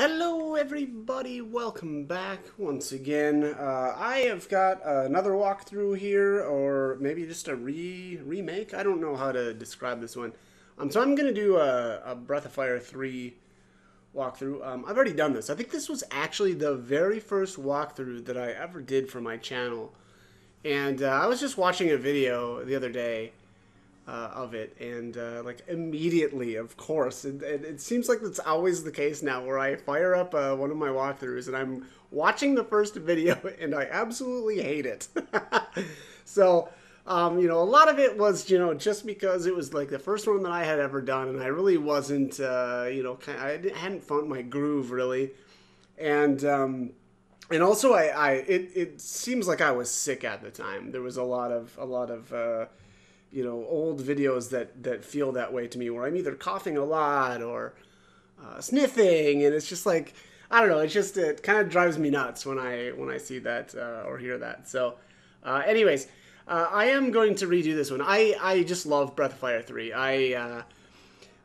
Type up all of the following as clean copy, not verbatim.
Hello everybody, welcome back once again. I have got another walkthrough here, or maybe just a remake. I don't know how to describe this one. So I'm going to do a Breath of Fire 3 walkthrough. I've already done this. I think this was actually the very first walkthrough that I ever did for my channel. And I was just watching a video the other day of it, and like immediately, of course, it seems like that's always the case now, where I fire up one of my walkthroughs and I'm watching the first video and I absolutely hate it. So a lot of it was, just because it was like the first one that I had ever done, and I really wasn't, I hadn't found my groove really, and also it seems like I was sick at the time. There was a lot of old videos that feel that way to me, where I'm either coughing a lot or sniffing, and it's just like, I don't know. It kind of drives me nuts when I see that or hear that. So, anyways, I am going to redo this one. I just love Breath of Fire 3. I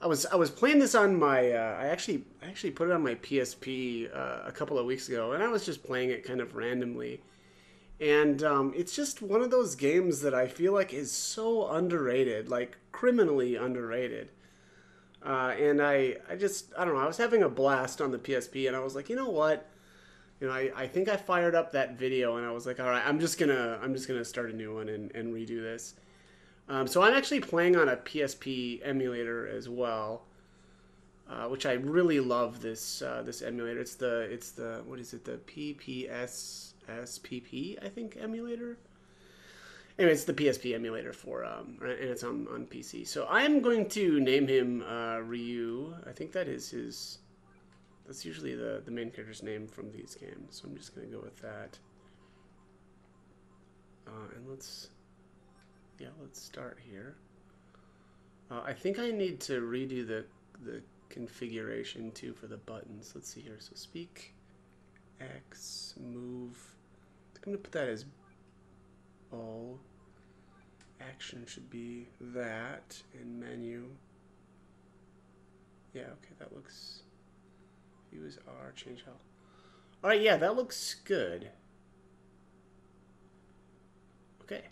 was playing this on my I actually put it on my PSP a couple of weeks ago, and I was just playing it kind of randomly. And it's just one of those games that I feel like is so underrated, like criminally underrated. And I don't know, I was having a blast on the PSP, and I was like, you know what? I think I fired up that video, and I was like, all right, I'm just gonna start a new one and redo this. So I'm actually playing on a PSP emulator as well, which I really love this emulator. It's the what is it, the PPSSPP, I think, emulator. Anyway, it's the PSP emulator for and it's on PC. So I am going to name him Ryu. I think that is his. That's usually the main character's name from these games. So I'm just gonna go with that. And let's start here. I think I need to redo the configuration too for the buttons. Let's see here. So speak, X, move. I'm gonna put that as O. Action should be that, and menu. Yeah, okay, that looks. Use R, change how. All right, yeah, that looks good. Okay.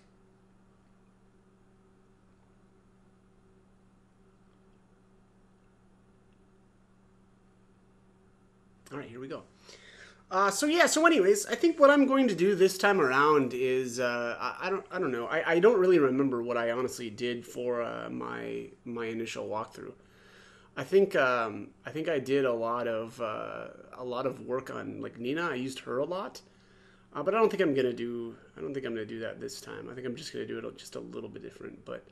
All right, here we go. So anyways, I think what I'm going to do this time around is I don't know. I don't really remember what I honestly did for my initial walkthrough. I think I did a lot of work on, like, Nina. I used her a lot. But I don't think I'm gonna do that this time. I think I'm just gonna do it just a little bit different. But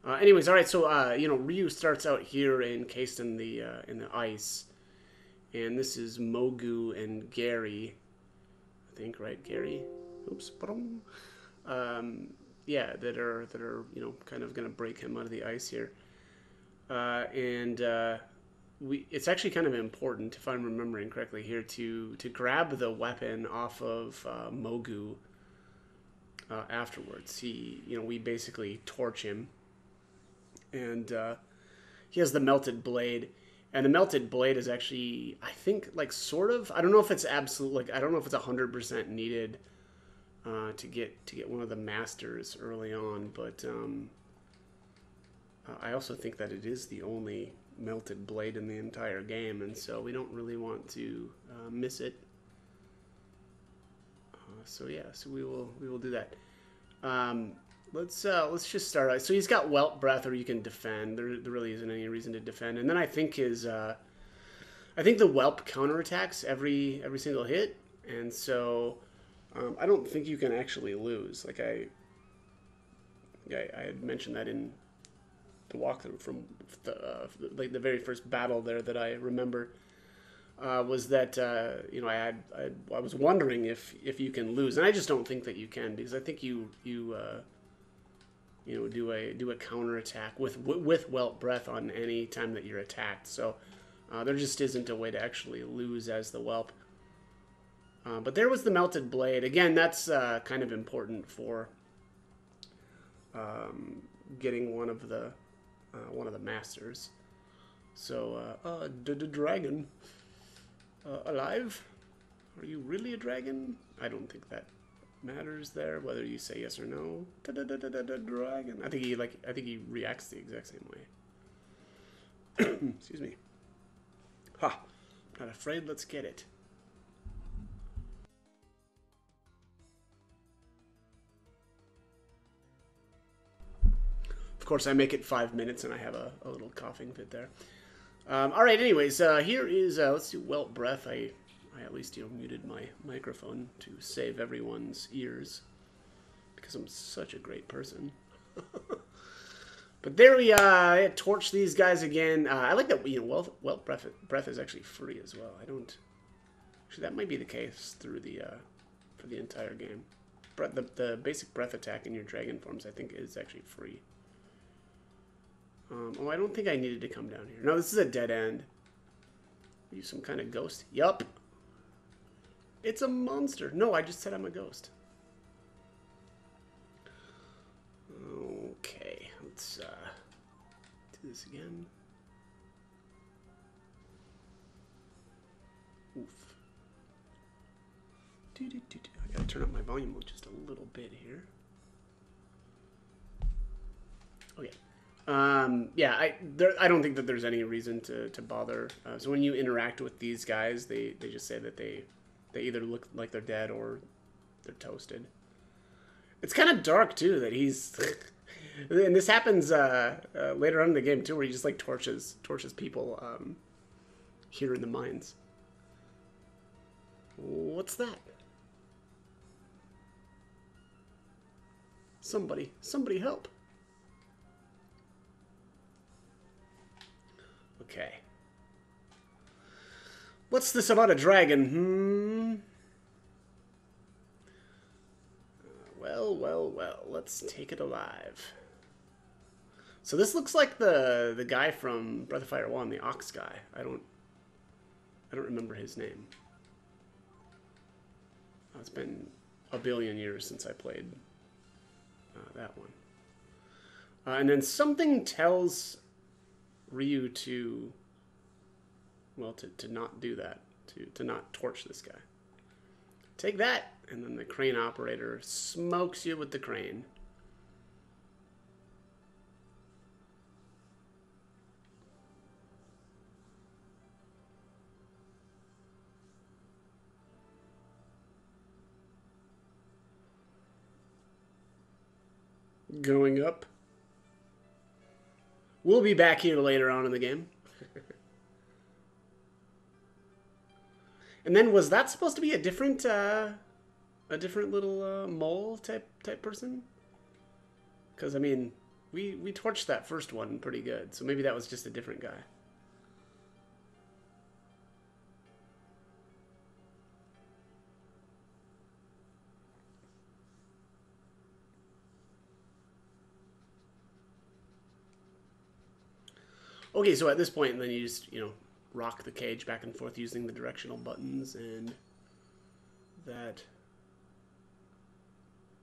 anyways, all right. So Ryu starts out here encased in the ice. And this is Mogu and Gary, I think, right? Gary, oops, yeah, that are kind of gonna break him out of the ice here, and it's actually kind of important, if I'm remembering correctly here, to grab the weapon off of Mogu afterwards. We basically torch him, and he has the melted blade. And the melted blade is actually, I think, like, sort of. I don't know if it's absolute. Like, I don't know if it's 100% needed to get one of the masters early on. But I also think that it is the only melted blade in the entire game, and so we don't really want to miss it. So yeah, so we will do that. Let's just start out. So he's got Whelp Breath, or you can defend. There really isn't any reason to defend. And then I think the Whelp counterattacks every single hit, and so I don't think you can actually lose. Like I had mentioned that in the walkthrough from like the very first battle there that I remember. Was that I was wondering if you can lose, and I just don't think that you can, because I think you do a counterattack with Whelp Breath on any time that you're attacked. So there just isn't a way to actually lose as the Whelp. But there was the Melted Blade. Again, that's kind of important for getting one of the masters. So the dragon. alive? Are you really a dragon? I don't think that matters there, whether you say yes or no. Dragon. I think he reacts the exact same way. Excuse me. Ha! Not afraid, let's get it. Of course, I make it 5 minutes and I have a little coughing fit there. Alright, anyways, here is, let's do Welt Breath. I at least, muted my microphone to save everyone's ears. Because I'm such a great person. But there we torch these guys again. I like that, Welt Breath is actually free as well. I don't... Actually, that might be the case through the, for the entire game. The basic breath attack in your dragon forms, I think, is actually free. Oh, I don't think I needed to come down here. No, this is a dead end. Are you some kind of ghost? Yup. It's a monster. No, I just said I'm a ghost. Okay, let's do this again. Oof. I gotta turn up my volume just a little bit here. Okay. Yeah, I don't think that there's any reason to bother. So when you interact with these guys, they just say that they either look like they're dead or they're toasted. It's kind of dark too that he's, and this happens later on in the game too, where he just like torches people here in the mines. What's that? Somebody help! Okay. What's this about a dragon? Well, let's take it alive. So this looks like the guy from Breath of Fire 1, the Ox guy. I don't remember his name. It's been a billion years since I played that one. And then something tells Ryu to, well, to not do that, to not torch this guy. Take that, and then the crane operator smokes you with the crane. Going up. We'll be back here later on in the game. And then was that supposed to be a different little mole type person? Because I mean, we torched that first one pretty good, so maybe that was just a different guy. Okay, so at this point, then you just, rock the cage back and forth using the directional buttons, and that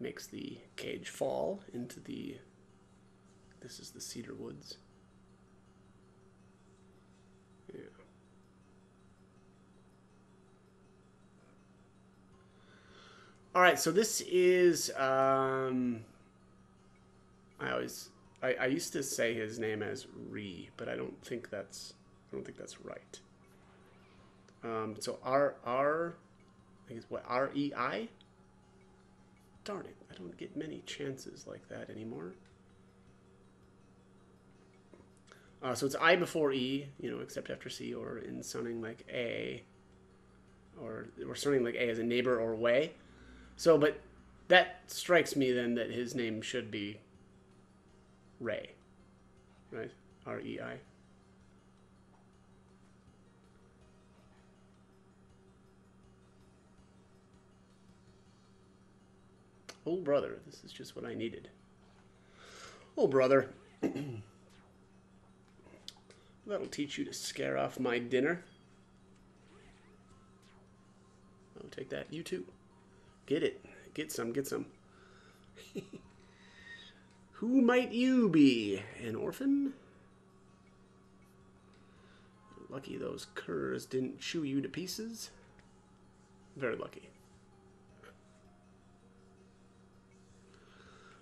makes the cage fall into the... This is the cedar woods. Yeah. Alright, so this is... I used to say his name as Ree, but I don't think that's right. So I think it's what, R-E-I? Darn it, I don't get many chances like that anymore. So it's I before E, except after C, or in sounding like A, or sounding like A as a neighbor or way. So, but that strikes me then that his name should be Ray, right? R-E-I. Oh, brother, this is just what I needed. Oh, brother. That'll teach you to scare off my dinner. Oh, take that. You too. Get it. Get some. Get some. Who might you be? An orphan? Lucky those curs didn't chew you to pieces. Very lucky.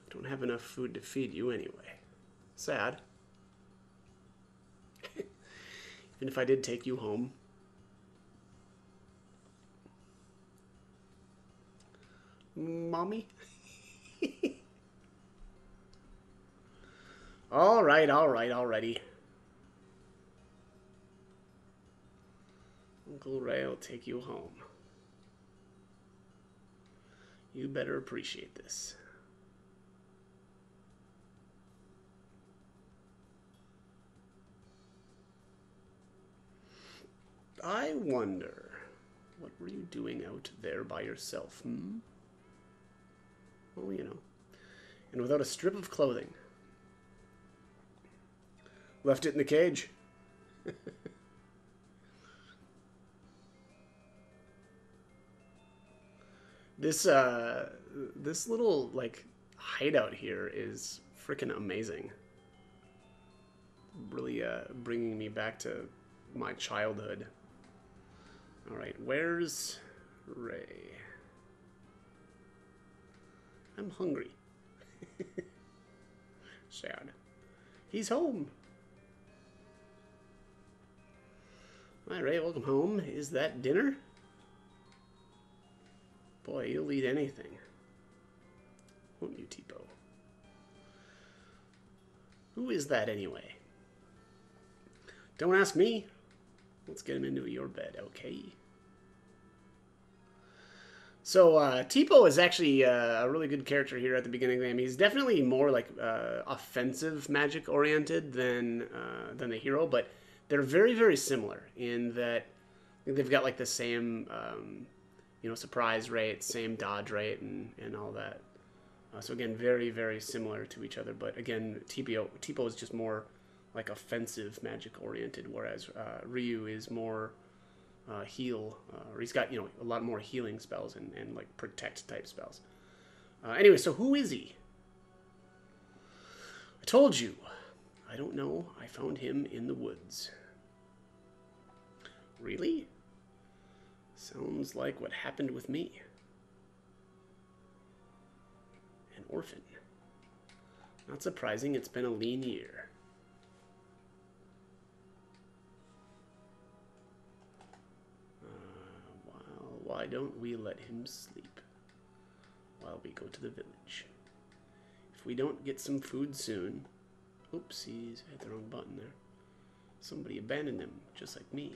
Don't have enough food to feed you anyway. Sad. Even if I did take you home. Mommy? Alright, already. Uncle Ray will take you home. You better appreciate this. I wonder, what were you doing out there by yourself, hmm? Well, you know. And without a strip of clothing. Left it in the cage. This little, like, hideout here is freaking amazing. Really, bringing me back to my childhood. Alright, where's Ray? I'm hungry. Sad. He's home. Hi, Ray, welcome home. Is that dinner? Boy, you'll eat anything. Won't you, Tipo? Who is that anyway? Don't ask me. Let's get him into your bed, okay? So, Tipo is actually a really good character here at the beginning of the game. He's definitely more, like, offensive magic-oriented than the hero, but they're very, very similar in that they've got, like, the same, you know, surprise rate, same dodge rate, and all that. So, again, very, very similar to each other, but, again, Tipo is just more, like, offensive magic-oriented, whereas Ryu is more... heal, or he's got, you know, a lot more healing spells and like protect type spells. Anyway, so who is he? I told you. I don't know. I found him in the woods. Really? Sounds like what happened with me. An orphan. Not surprising, it's been a lean year. Why don't we let him sleep while we go to the village? If we don't get some food soon... Oopsies, I hit the wrong button there. Somebody abandoned him, just like me.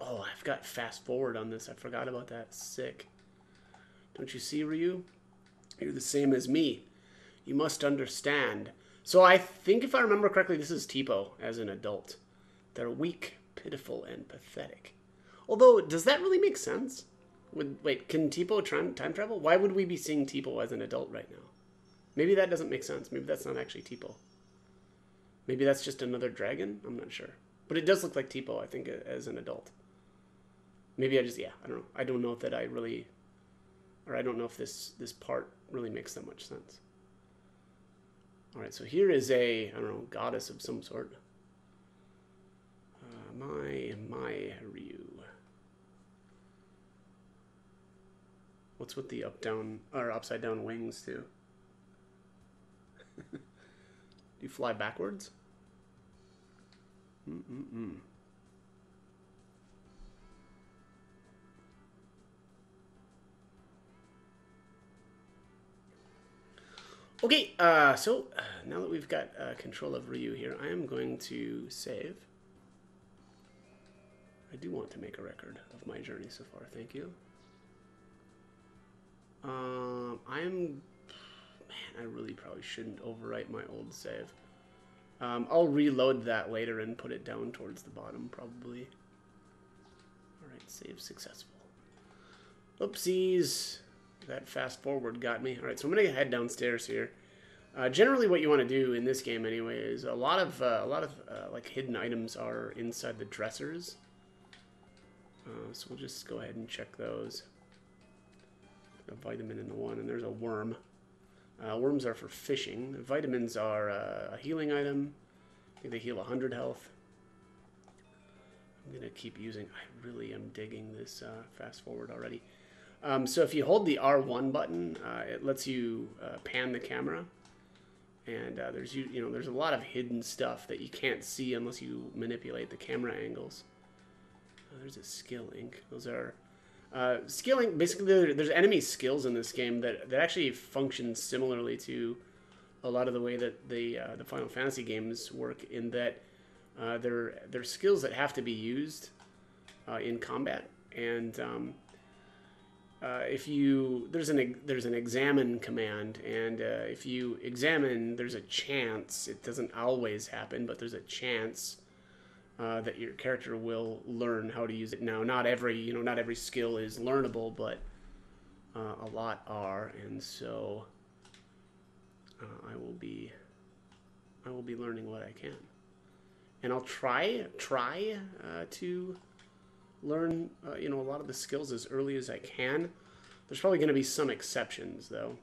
Oh, I've got fast forward on this. I forgot about that. Sick. Don't you see, Ryu? You're the same as me. You must understand. So I think if I remember correctly, this is Tipo as an adult. They're weak, pitiful, and pathetic. Although, does that really make sense? Wait, can Tipo time travel? Why would we be seeing Tipo as an adult right now? Maybe that doesn't make sense. Maybe that's not actually Tipo. Maybe that's just another dragon? I'm not sure. But it does look like Tipo, I think, as an adult. Maybe I don't know. I don't know if that I really... Or I don't know if this part really makes that much sense. Alright, so here is a, I don't know, goddess of some sort. My Ryu. What's with the upside down wings too? Do you fly backwards? Okay, so now that we've got control of Ryu here, I am going to save. I do want to make a record of my journey so far, thank you. Man, I really probably shouldn't overwrite my old save. I'll reload that later and put it down towards the bottom, probably. Alright, save successful. Oopsies. That fast forward got me. Alright, so I'm going to head downstairs here. Generally what you want to do in this game anyway is a lot of like hidden items are inside the dressers. So we'll just go ahead and check those. A vitamin in the one, and there's a worm. Worms are for fishing. The vitamins are a healing item. I think they heal 100 health. I'm gonna keep using. I really am digging this fast forward already. So if you hold the R1 button, it lets you pan the camera, and there's there's a lot of hidden stuff that you can't see unless you manipulate the camera angles. There's a skill ink. Those are skilling. Basically, there's enemy skills in this game that actually function similarly to a lot of the way that the Final Fantasy games work, in that they're skills that have to be used in combat, and if you there's an examine command, and if you examine, there's a chance, it doesn't always happen, but there's a chance that your character will learn how to use it. Now, not every skill is learnable, but a lot are, and so I will be learning what I can, and I'll try to learn a lot of the skills as early as I can. There's probably going to be some exceptions, though.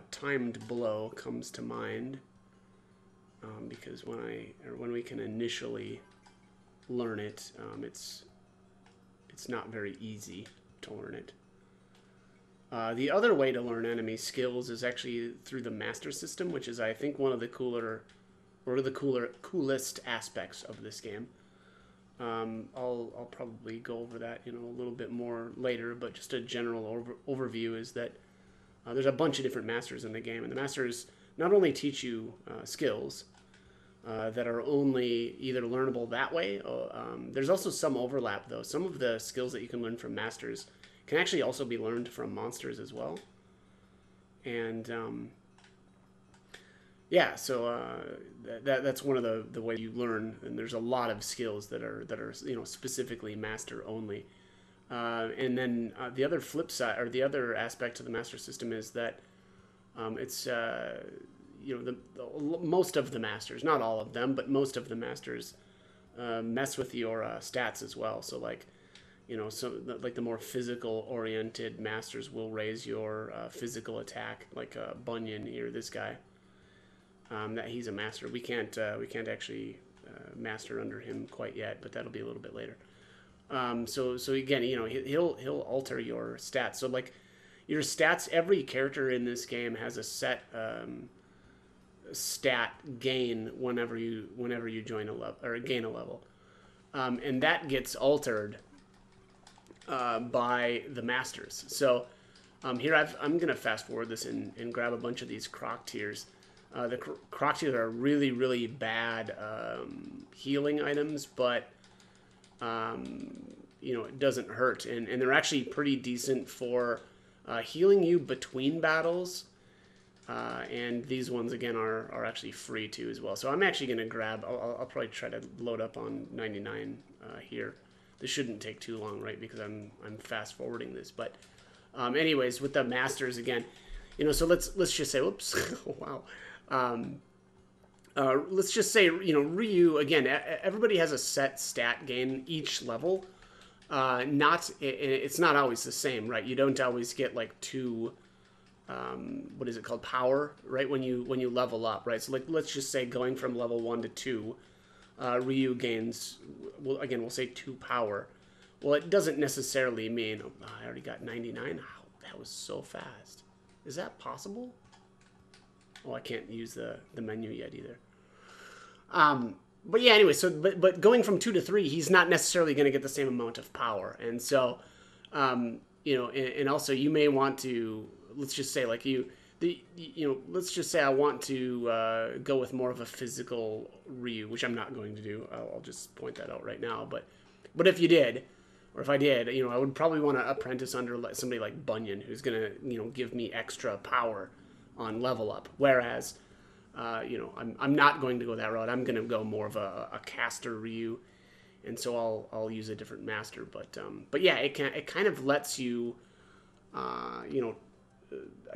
Timed blow comes to mind, because when we can initially learn it, it's not very easy to learn it. The other way to learn enemy skills is actually through the master system, which is, I think, one of the coolest aspects of this game. I'll probably go over that a little bit more later, but just a general overview is that there's a bunch of different masters in the game, and the masters not only teach you skills that are only either learnable that way, there's also some overlap, though. Some of the skills that you can learn from masters can actually also be learned from monsters as well. And yeah, so that's one of the way you learn, and there's a lot of skills that are specifically master only. And then the other flip side, or the other aspect of the master system, is that it's most of the masters, not all of them, but most of the masters mess with your stats as well. So like the more physical oriented masters will raise your physical attack, like Bunyan here, this guy. That he's a master. We can't actually master under him quite yet, but that'll be a little bit later. So again, he'll alter your stats. So like your stats, every character in this game has a set stat gain whenever you join a level or gain a level, and that gets altered by the masters. So here I'm gonna fast forward this and grab a bunch of these croc tears. The croc tears are really, really bad healing items, but it doesn't hurt, and they're actually pretty decent for healing you between battles. And these ones again are actually free too as well. So I'm actually gonna grab. I'll probably try to load up on 99 here. This shouldn't take too long, right? Because I'm fast forwarding this. But anyways, with the masters again, so let's just say, whoops, wow. Let's just say, Ryu, again, everybody has a set stat gain each level. It's not always the same, right? You don't always get like two, what is it called? Power, right? When you level up, right? So like, let's just say going from level 1 to 2, Ryu gains, we'll say 2 power. Well, it doesn't necessarily mean, I already got 99. Wow, that was so fast. Is that possible? Oh, I can't use the menu yet either. But yeah, anyway, so but going from 2 to 3, he's not necessarily going to get the same amount of power, and so and also you may want to, let's just say like let's just say I want to go with more of a physical Ryu, which I'm not going to do. I'll just point that out right now. But if you did, or if I did, I would probably want to apprentice under somebody like Bunyan, who's going to give me extra power on level up, whereas I'm not going to go that route. I'm going to go more of a caster Ryu, and so I'll use a different master. But yeah, it kind of lets you I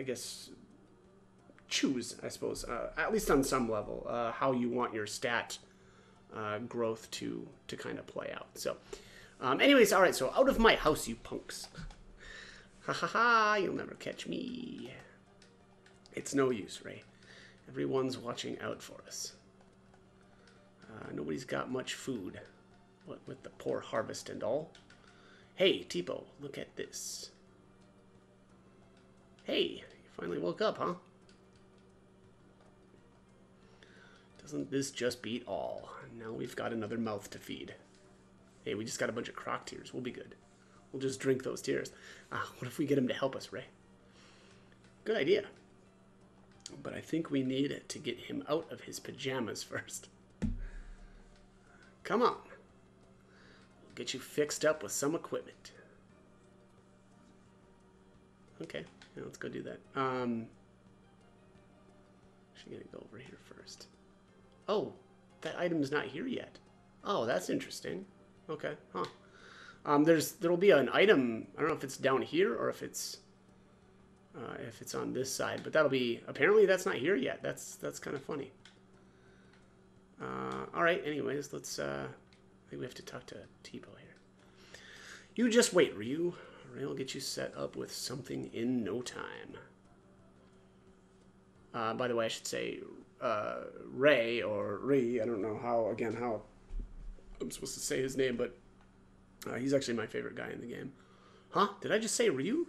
guess choose, I suppose, at least on some level, how you want your stat growth to kind of play out. So anyways, all right, so out of my house, you punks. Ha ha ha, you'll never catch me. It's no use, Ray. Everyone's watching out for us. Nobody's got much food. with the poor harvest and all. Hey, Tipo, look at this. Hey, you finally woke up, huh? Doesn't this just beat all? Now we've got another mouth to feed. Hey, we just got a bunch of croc tears. We'll be good. We'll just drink those tears. What if we get him to help us, Ray? Good idea. But I think we need to get him out of his pajamas first. Come on. We'll get you fixed up with some equipment. Okay, yeah, let's go do that. Actually gonna go over here first. Oh, that item's not here yet. Oh, that's interesting. Okay, huh. There'll be an item. I don't know if it's down here or if it's on this side, but that'll be, apparently that's not here yet. That's kind of funny. All right. Anyways, let's. I think we have to talk to Tipo here. You just wait, Ryu. Ray will get you set up with something in no time. By the way, I should say Ray or Ree. I don't know how I'm supposed to say his name, but he's actually my favorite guy in the game. Huh? Did I just say Ryu?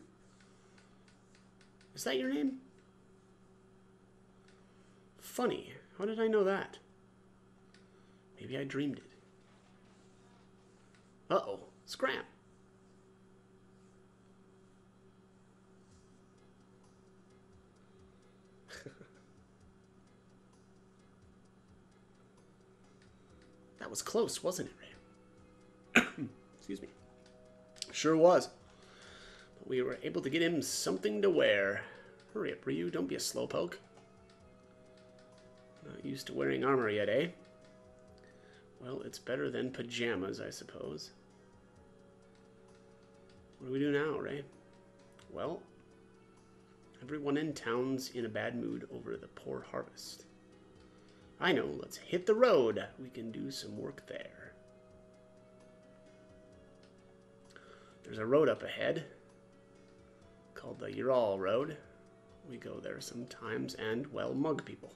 Is that your name? Funny. How did I know that? Maybe I dreamed it. Uh-oh. Scram. That was close, wasn't it, Ray? Excuse me. Sure was. But we were able to get him something to wear. Hurry up, Ryu. Don't be a slowpoke. Not used to wearing armor yet, eh? Well, it's better than pajamas, I suppose. What do we do now, Ray? Well, everyone in town's in a bad mood over the poor harvest. I know, let's hit the road. We can do some work there. There's a road up ahead called the Ural Road. We go there sometimes and, well, mug people.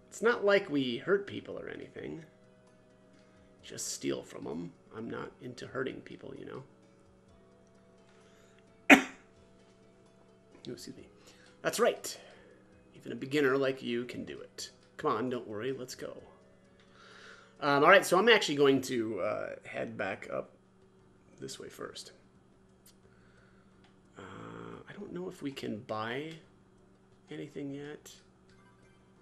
It's not like we hurt people or anything. Just steal from them. I'm not into hurting people, you know. Oh, excuse me. That's right. Even a beginner like you can do it. Come on, don't worry. Let's go. All right, so I'm actually going to head back up this way first. I don't know if we can buy anything yet.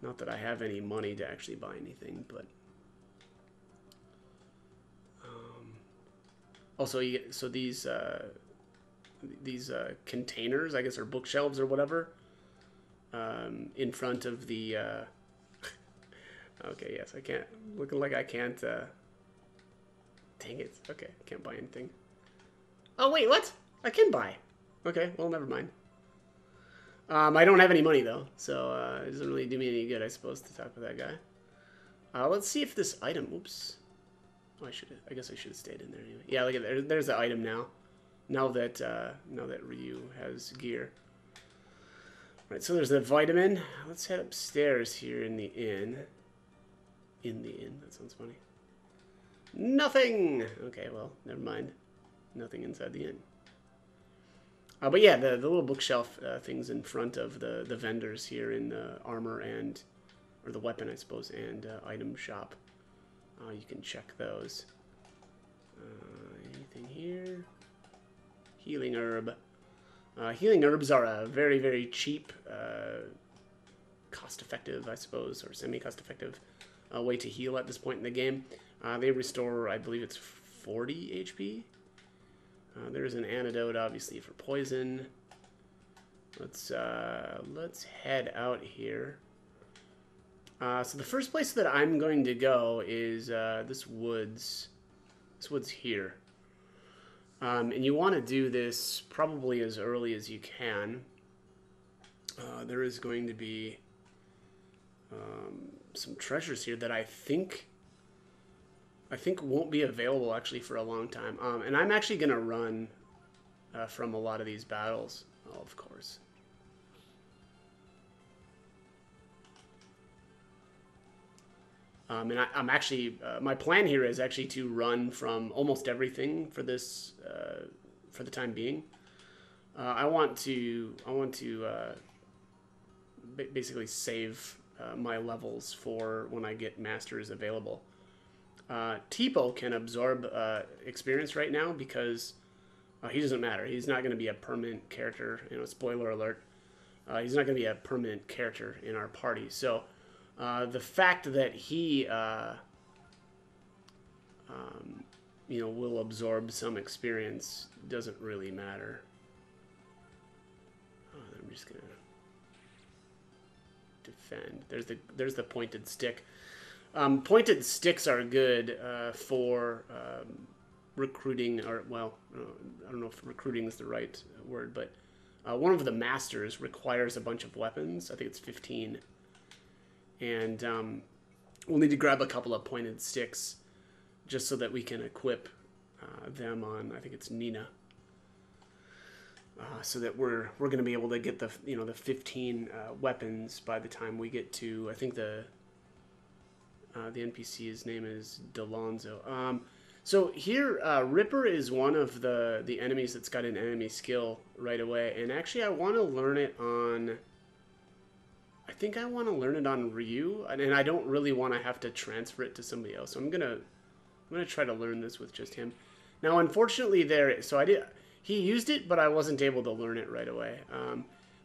Not that I have any money to actually buy anything, but... also, so these containers, I guess, are bookshelves or whatever, in front of the... okay, yes, I can't... Looking like I can't... dang it. Okay, I can't buy anything. Oh, wait, what? I can buy. Okay, well, never mind. I don't have any money, though, so it doesn't really do me any good, I suppose, to talk with that guy. Let's see if this item... Oops. Oh, I guess I should have stayed in there anyway. Yeah, look at that. There's the item now. Now that Ryu has gear. Right, so there's the vitamin. Let's head upstairs here in the inn. In the inn. That sounds funny. Nothing! Okay, well, never mind. Nothing inside the inn. But yeah, the little bookshelf things in front of the vendors here in the armor and... or the weapon, I suppose, and item shop. You can check those. Anything here? Healing herb. Healing herbs are a very, very cheap, cost-effective, I suppose, or semi-cost-effective way to heal at this point in the game. They restore, I believe it's 40 HP. There's an antidote, obviously, for poison. Let's head out here. So the first place that I'm going to go is this woods. This woods here. And you want to do this probably as early as you can. There is going to be some treasures here that I think won't be available actually for a long time. And I'm actually going to run from a lot of these battles, of course. And I'm actually my plan here is actually to run from almost everything for this for the time being. I want to basically save my levels for when I get masters available. Tipo can absorb experience right now because he doesn't matter. He's not going to be a permanent character. You know, spoiler alert. He's not going to be a permanent character in our party. So the fact that he, you know, will absorb some experience doesn't really matter. I'm just going to defend. There's the pointed stick. Pointed sticks are good for recruiting, or well, I don't know if recruiting is the right word, but one of the masters requires a bunch of weapons. I think it's 15, and we'll need to grab a couple of pointed sticks just so that we can equip them on. I think it's Nina. So that we're going to be able to get the the 15 weapons by the time we get to, I think the NPC's name is Delonzo. So here, Ripper is one of the enemies that's got an enemy skill right away, and actually I want to learn it on. I think I want to learn it on Ryu, and I don't really want to have to transfer it to somebody else. So I'm gonna try to learn this with just him. Now, unfortunately, he used it, but I wasn't able to learn it right away.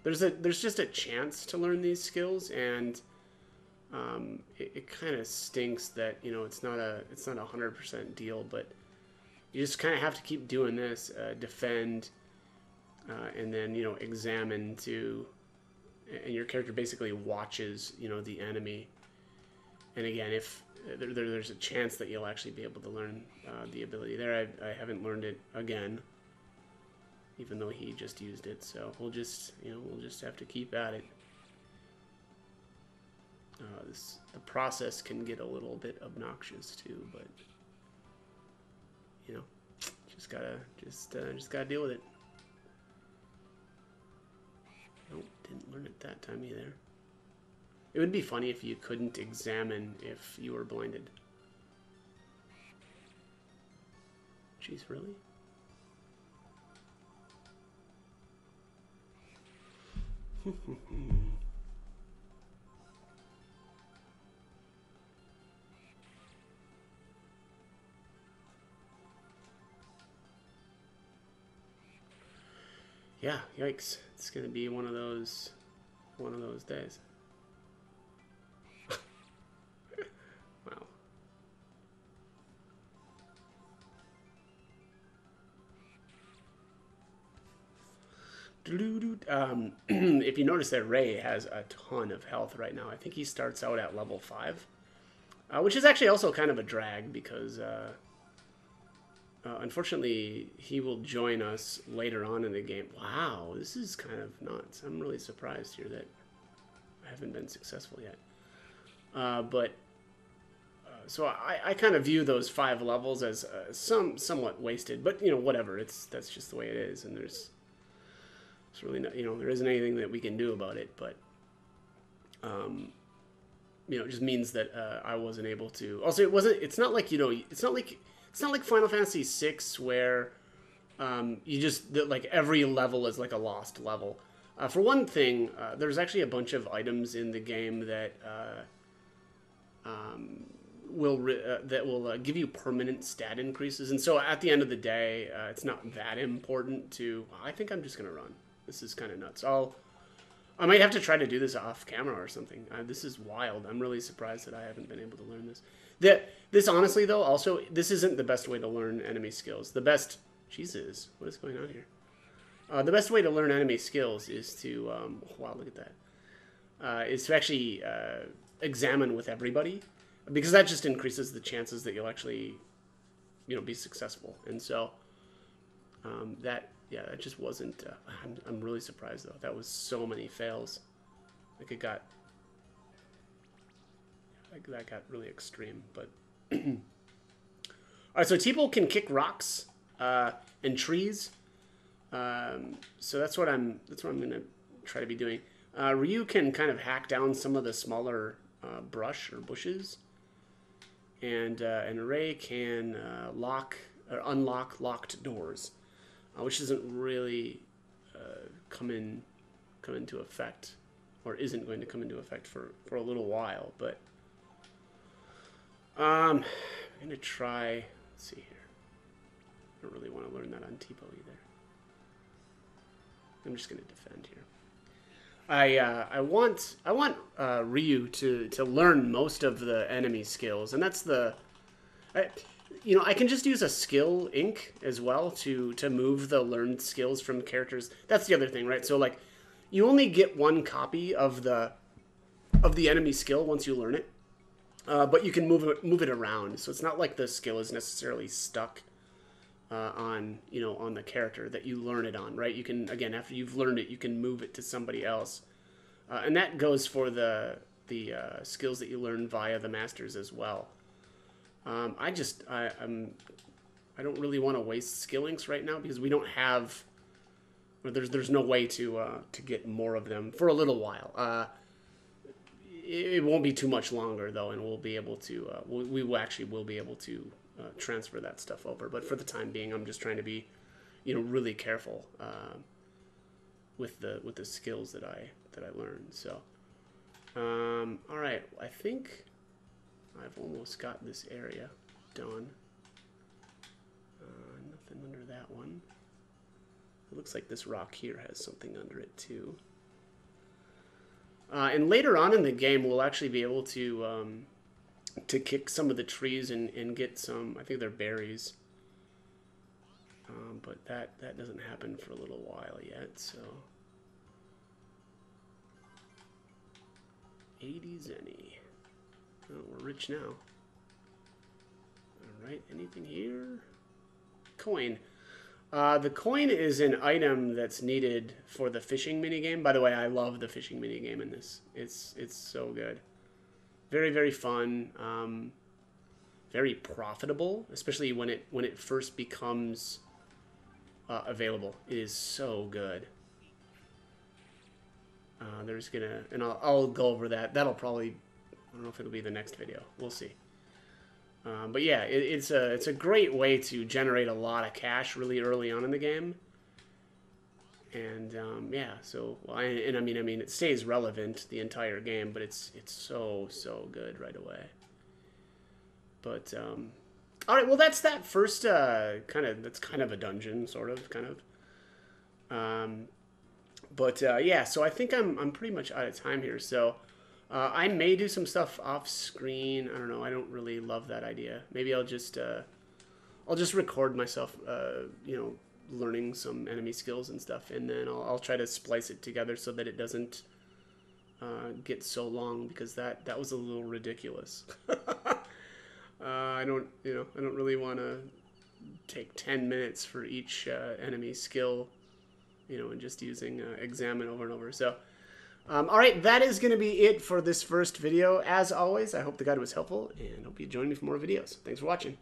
There's just a chance to learn these skills, and it kind of stinks that it's not a 100% deal, but you just kind of have to keep doing this, defend, and then examine to, and your character basically watches the enemy, and again if there's a chance that you'll actually be able to learn the ability there. I haven't learned it again, even though he just used it, so we'll just have to keep at it. The process can get a little bit obnoxious too, but just gotta deal with it. Nope, didn't learn it that time either. It would be funny if you couldn't examine if you were blinded. Jeez, really? Yeah, yikes. It's gonna be one of those days. Wow. If you notice that Ray has a ton of health right now. I think he starts out at level 5. Which is actually also kind of a drag because unfortunately, he will join us later on in the game. Wow, this is kind of nuts. I'm really surprised here that I haven't been successful yet. So I kind of view those 5 levels as somewhat wasted. But whatever. That's just the way it is, and it's really not, there isn't anything that we can do about it. But it just means that I wasn't able to. Also, it's not like It's not like Final Fantasy VI where you just like every level is like a lost level. For one thing, there's actually a bunch of items in the game that will give you permanent stat increases, and so at the end of the day, it's not that important to. I think I'm just gonna run. This is kind of nuts. I might have to try to do this off camera or something. This is wild. I'm really surprised that I haven't been able to learn this. This honestly, though, also, this isn't the best way to learn enemy skills. The best... Jesus, what is going on here? The best way to learn enemy skills is to... wow, look at that. Is to actually examine with everybody. Because that just increases the chances that you'll actually, be successful. And so, that just wasn't... I'm really surprised, though. That was so many fails. Like, that got really extreme, but all right. So Tipo can kick rocks and trees, so that's what I'm gonna try to be doing. Ryu can kind of hack down some of the smaller brush or bushes, and Ray can lock or unlock locked doors, which doesn't really come into effect, or isn't going to come into effect for a little while. But I'm gonna try. Let's see here. I don't really want to learn that on Tipo either. I'm just gonna defend here. I want Ryu to learn most of the enemy skills, and that's I can just use a skill ink as well to move the learned skills from characters. That's the other thing, right? So like, you only get one copy of the enemy skill once you learn it, but you can move it around. So it's not like the skill is necessarily stuck on the character that you learn it on, right? You can, again, after you've learned it, you can move it to somebody else, and that goes for the skills that you learn via the masters as well. I don't really want to waste skill inks right now because we don't have. There's no way to get more of them for a little while. It won't be too much longer though, and we'll be able to. We will be able to transfer that stuff over. But for the time being, I'm just trying to be, really careful with the skills that I learned. So, all right, I think I've almost got this area done. Nothing under that one. It looks like this rock here has something under it too. And later on in the game, we'll actually be able to kick some of the trees and get some, I think they're berries. But that doesn't happen for a little while yet, so. 80 zenny. Oh, we're rich now. Alright, anything here? Coin. The coin is an item that's needed for the fishing minigame. By the way, I love the fishing minigame in this. It's so good. Very, very fun. Very profitable, especially when it first becomes available. It is so good. And I'll go over that. That'll probably, I don't know if it'll be the next video. We'll see. But yeah, it's a great way to generate a lot of cash really early on in the game. And yeah, so I mean it stays relevant the entire game, but it's so good right away. But all right, well that's that first that's kind of a dungeon But yeah, so I think I'm pretty much out of time here. So I may do some stuff off screen. I don't know. I don't really love that idea. Maybe I'll just record myself, learning some enemy skills and stuff, and then I'll try to splice it together so that it doesn't get so long, because that was a little ridiculous. I don't really want to take 10 minutes for each enemy skill, and just using examine over and over. So, all right, that is going to be it for this first video. As always, I hope the guide was helpful, and hope you join me for more videos. Thanks for watching.